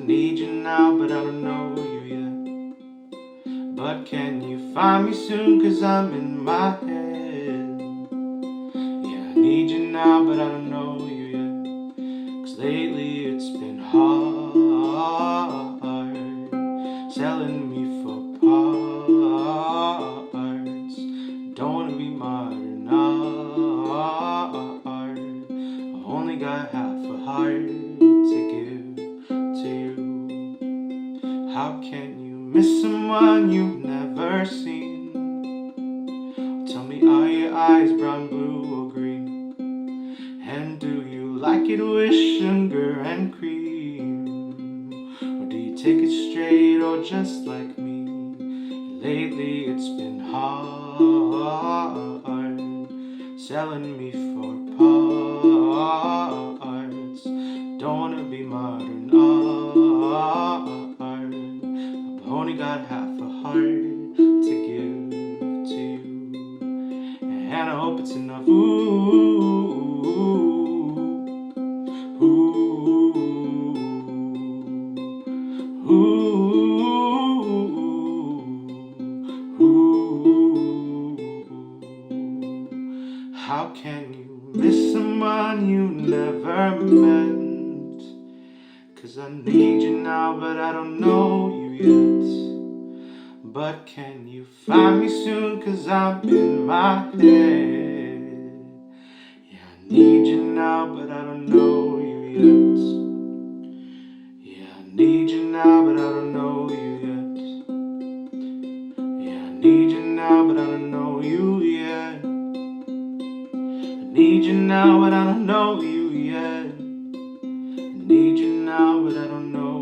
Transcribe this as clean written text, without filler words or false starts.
need you now, but I don't know you yet. But can you find me soon, 'cause I'm in my head. Yeah, I need you now, but I don't know you yet. 'Cause lately it's been hard, selling me for parts. Don't wanna be modern art. I only got half a heart to give to you. How can you miss someone you've never seen? Tell me, are your eyes brown, blue, or green? And do you like it with sugar and cream? Or do you take it straight, or just like me? Lately it's been hard, selling me for parts. Don't wanna be modern art. I've only got half a heart to give to you, and I hope it's enough. Ooh, ooh, ooh, ooh. How can you miss someone you never meant? 'Cause I need you now, but I don't know you yet. But can you find me soon, 'cause I'm in my head. Yeah, I need you now, but I don't know you yet. Yeah, I need you now, but I don't know you yet. Yeah, I need you now, but I don't know you yet. I need you now, but I don't know you yet. I need you now, but I don't know